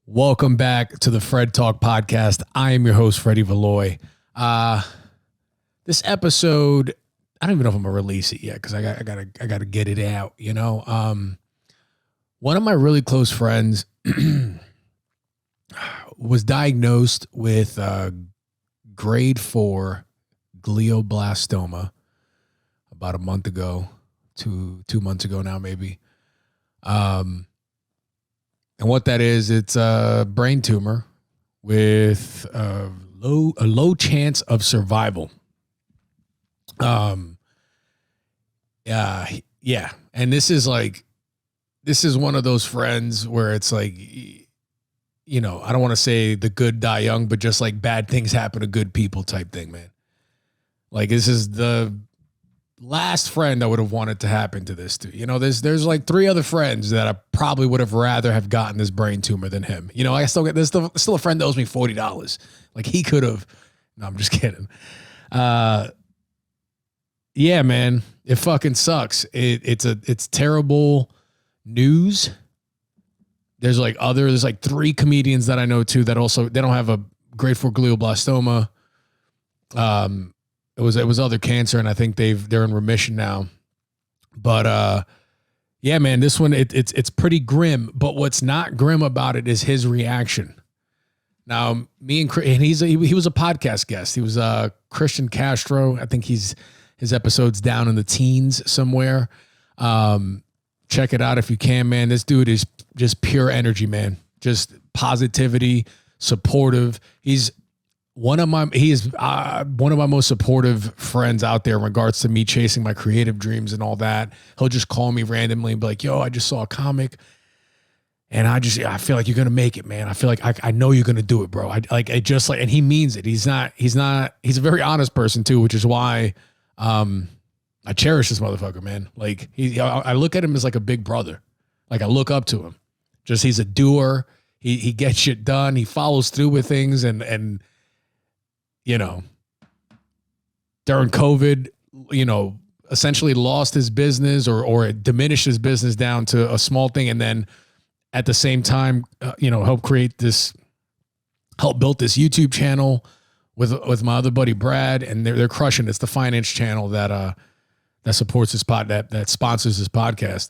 Welcome back to the FredTalk podcast. I am your host, Freddie Valoy. This episode, I don't even know if I'm gonna release it yet because I gotta get it out. You know, one of my really close friends was diagnosed with grade 4 glioblastoma about a month ago, two months ago now, maybe. And what that is, it's a brain tumor with a low chance of survival. Yeah. And this is one of those friends where it's like, you know, I don't want to say the good die young, but just like bad things happen to good people type thing, man. Like this is the last friend I would have wanted to happen to this to. You know, there's like 3 other friends that I probably would have rather have gotten this brain tumor than him. You know, I still get there's still a friend that owes me $40. Like he could have. No, I'm just kidding. Yeah, man, it fucking sucks. It's terrible news. There's like 3 comedians that I know too that also they don't have a grade 4 glioblastoma. It was other cancer, and I think they're in remission now. But yeah, man, this one it's pretty grim. But what's not grim about it is his reaction. Now, me and he was a podcast guest. He was Christian Castro. I think his episode's down in the teens somewhere. Check it out if you can, man. This dude is just pure energy, man. Just positivity, supportive. He is one of my most supportive friends out there in regards to me chasing my creative dreams and all that. He'll just call me randomly and be like, yo, I just saw a comic and I feel like you're going to make it, man. I feel like I know you're going to do it, bro. And he means it. He's a very honest person too, which is why, I cherish this motherfucker, man. Like I look at him as like a big brother. Like I look up to him. Just, he's a doer. He gets shit done. He follows through with things and, you know, during COVID, you know, essentially lost his business or it diminished his business down to a small thing. And then at the same time, you know, help build this YouTube channel with my other buddy, Brad, and they're crushing it. It's the finance channel that supports this that sponsors this podcast.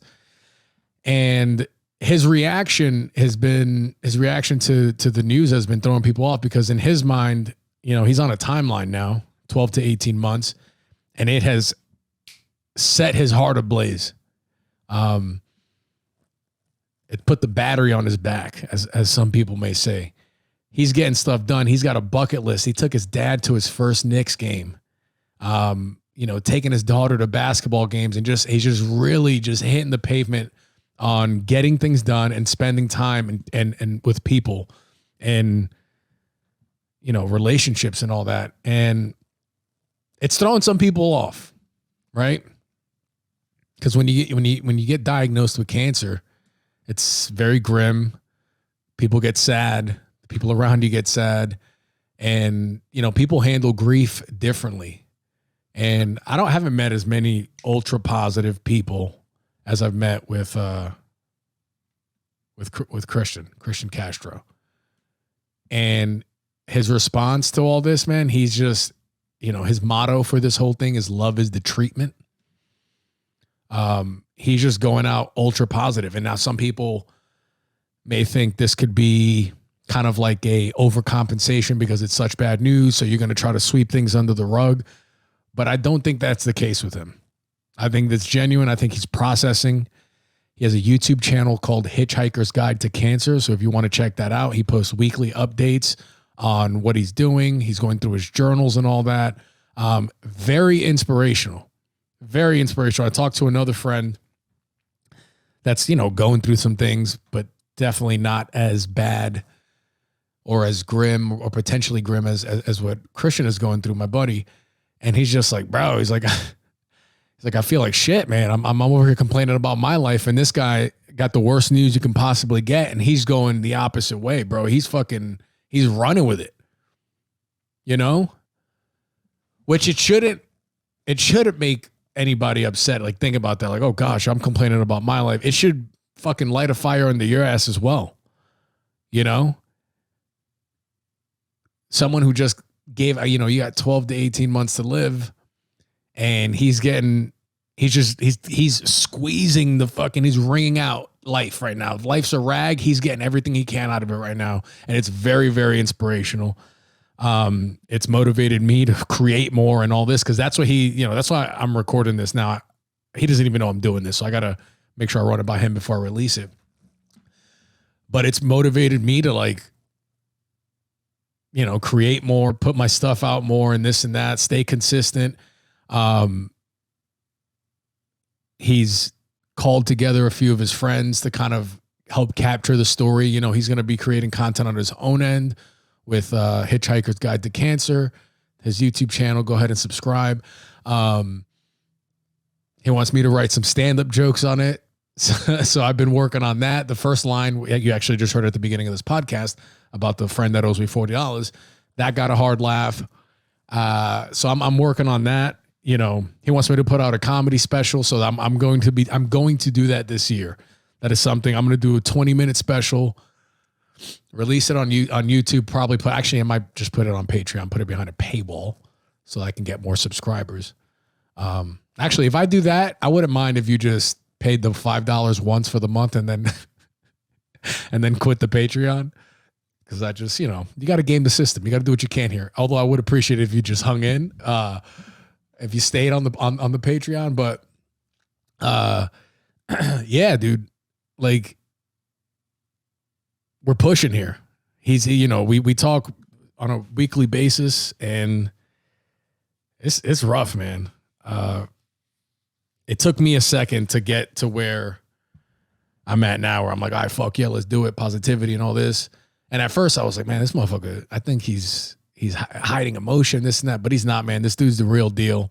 And his reaction to the news has been throwing people off because in his mind, you know, he's on a timeline now, 12 to 18 months, and it has set his heart ablaze. It put the battery on his back, as some people may say. He's getting stuff done. He's got a bucket list. He took his dad to his first Knicks game, you know, taking his daughter to basketball games, and he's just really just hitting the pavement on getting things done and spending time and with people and, you know, relationships and all that. And it's throwing some people off, right? Because when you get diagnosed with cancer, it's very grim. People get sad. The people around you get sad. And, you know, people handle grief differently. And I haven't met as many ultra positive people as I've met with Christian Castro. And his response to all this, man, he's just, you know, his motto for this whole thing is love is the treatment. He's just going out ultra positive. And now some people may think this could be kind of like a overcompensation because it's such bad news. So you're going to try to sweep things under the rug. But I don't think that's the case with him. I think that's genuine. I think he's processing. He has a YouTube channel called Hitchhikers Guide To Cancer. So if you want to check that out, he posts weekly updates on what he's doing. He's going through his journals and all that. Very inspirational. Very inspirational. I talked to another friend that's, you know, going through some things, but definitely not as bad or as grim or potentially grim as what Christian is going through, my buddy. And he's just like, bro, he's like, I feel like shit, man. I'm over here complaining about my life. And this guy got the worst news you can possibly get. And he's going the opposite way, bro. He's running with it, you know, which it shouldn't make anybody upset. Like, think about that. Like, oh gosh, I'm complaining about my life. It should fucking light a fire under your ass as well. you know, someone who just gave, you know, you got 12 to 18 months to live, and he's squeezing the fucking, he's wringing out life right now. Life's a rag. He's getting everything he can out of it right now. And it's very, very inspirational. It's motivated me to create more and all this. Cause that's what that's why I'm recording this now. He doesn't even know I'm doing this. So I got to make sure I run it by him before I release it. But it's motivated me to, like, you know, create more, put my stuff out more and this and that, stay consistent. He's called together a few of his friends to kind of help capture the story. You know, he's going to be creating content on his own end with Hitchhikers Guide to Cancer, his YouTube channel. Go ahead and subscribe. He wants me to write some stand-up jokes on it. So I've been working on that. The first line, you actually just heard at the beginning of this podcast about the friend that owes me $40. That got a hard laugh. So I'm working on that. You know, he wants me to put out a comedy special. So I'm going to do that this year. That is something I'm going to do, a 20-minute special, release it on YouTube, actually I might just put it on Patreon, put it behind a paywall so I can get more subscribers. Actually, if I do that, I wouldn't mind if you just paid the $5 once for the month and then quit the Patreon. Cause I just, you know, you got to game the system. You got to do what you can here. Although I would appreciate it if you just hung in, if you stayed on the Patreon, but, yeah, dude, like, we're pushing here. You know, we talk on a weekly basis, and it's rough, man. It took me a second to get to where I'm at now, where I'm like, all right, fuck yeah, let's do it. Positivity and all this. And at first I was like, man, this motherfucker, I think he's hiding emotion, this and that, but he's not, man. This dude's the real deal.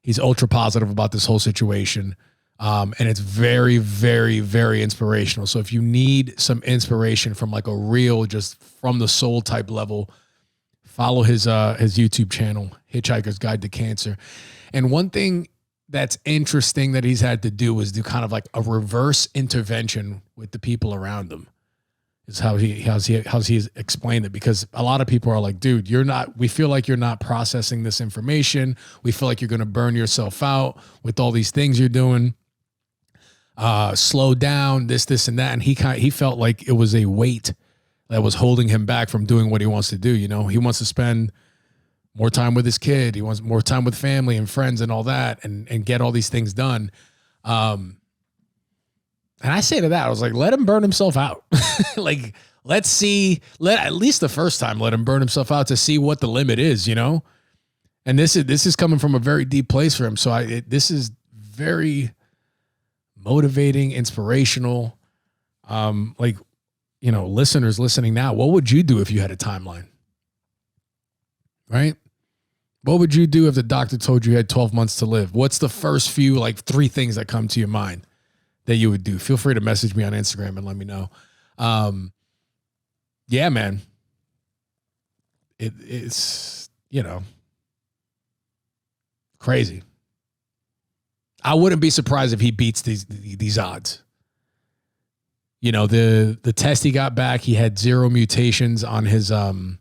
He's ultra positive about this whole situation. And it's very, very, very inspirational. So if you need some inspiration from, like, a real, just from the soul type level, follow his YouTube channel, Hitchhikers Guide to Cancer. And one thing that's interesting that he's had to do is do kind of like a reverse intervention with the people around him. Is how he's explained it, because a lot of people are like, dude, we feel like you're not processing this information. We feel like you're going to burn yourself out with all these things you're doing. Slow down, this and that. And he felt like it was a weight that was holding him back from doing what he wants to do. You know, he wants to spend more time with his kid. He wants more time with family and friends and all that, and get all these things done. And I say to that, I was like, let him burn himself out. Like, at least the first time, let him burn himself out to see what the limit is, you know? And this is coming from a very deep place for him. So this is very motivating, inspirational. Like, you know, listeners listening now, what would you do if you had a timeline? Right? What would you do if the doctor told you had 12 months to live? What's the first few, like, 3 things that come to your mind that you would do? Feel free to message me on Instagram and let me know. Yeah, man. It's, you know, crazy. I wouldn't be surprised if he beats these odds. You know, the test he got back, he had 0 mutations on his on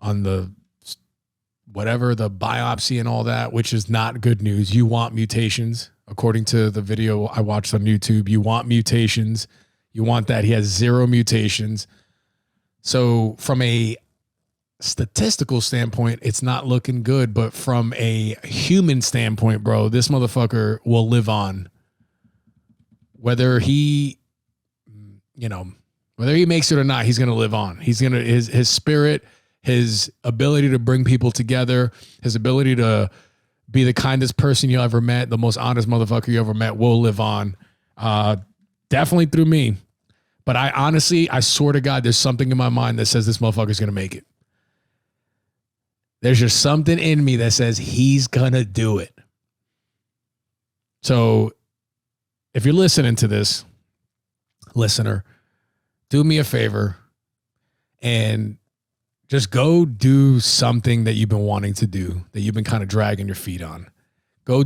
the whatever, the biopsy and all that, which is not good news. You want mutations. According to the video I watched on YouTube, you want mutations. You want that. He has 0 mutations. So from a statistical standpoint, it's not looking good. But from a human standpoint, bro, this motherfucker will live on. Whether he makes it or not, he's going to live on. He's going to, his spirit, his ability to bring people together, his ability to be the kindest person you ever met, the most honest motherfucker you ever met, will live on. Definitely through me. But I swear to God, there's something in my mind that says this motherfucker's going to make it. There's just something in me that says he's going to do it. So if you're listening to this, listener, do me a favor and just go do something that you've been wanting to do, that you've been kind of dragging your feet on. Go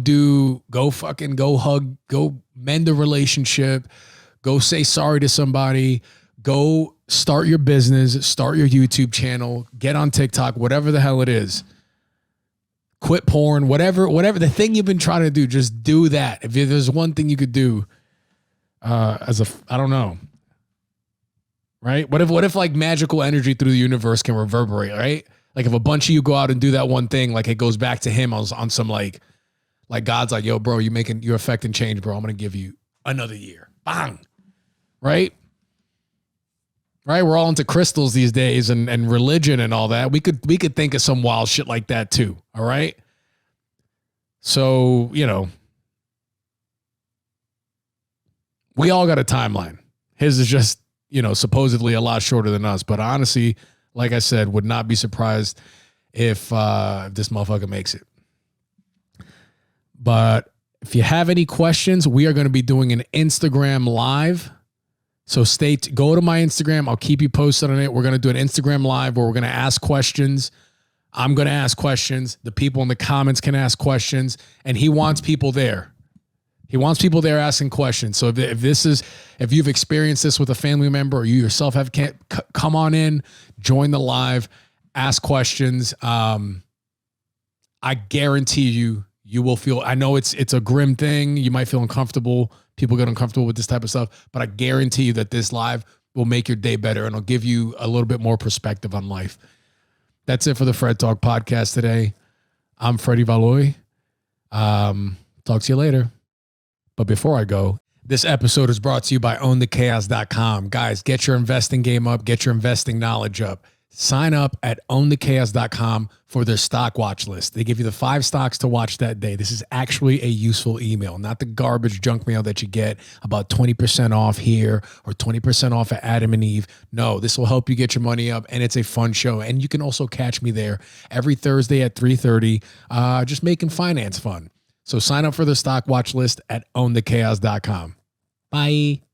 hug, go mend a relationship, go say sorry to somebody, go start your business, start your YouTube channel, get on TikTok, whatever the hell it is. Quit porn, whatever the thing you've been trying to do, just do that. If there's one thing you could do I don't know. Right? What if like magical energy through the universe can reverberate, right? Like if a bunch of you go out and do that one thing, like it goes back to him on some like God's like, yo, bro, you're affecting change, bro. I'm going to give you another year. Bang. Right? Right? We're all into crystals these days and religion and all that. We could think of some wild shit like that too. All right. So, we all got a timeline. His is just, supposedly a lot shorter than us. But honestly, like I said, would not be surprised if this motherfucker makes it. But if you have any questions, we are going to be doing an Instagram live. So go to my Instagram. I'll keep you posted on it. We're going to do an Instagram live where we're going to ask questions. I'm going to ask questions. The people in the comments can ask questions. And he wants people there. He wants people there asking questions. So if you've experienced this with a family member or you yourself come on in, join the live, ask questions. I guarantee you will feel, I know it's a grim thing. You might feel uncomfortable. People get uncomfortable with this type of stuff, but I guarantee you that this live will make your day better and it'll give you a little bit more perspective on life. That's it for the Fred Talk podcast today. I'm Freddie Valois. Talk to you later. But before I go, this episode is brought to you by ownthechaos.com. Guys, get your investing game up, get your investing knowledge up. Sign up at ownthechaos.com for their stock watch list. They give you the 5 stocks to watch that day. This is actually a useful email, not the garbage junk mail that you get about 20% off here or 20% off at Adam and Eve. No, this will help you get your money up, and it's a fun show. And you can also catch me there every Thursday at 3:30, just making finance fun. So sign up for the stock watch list at ownthechaos.com. Bye.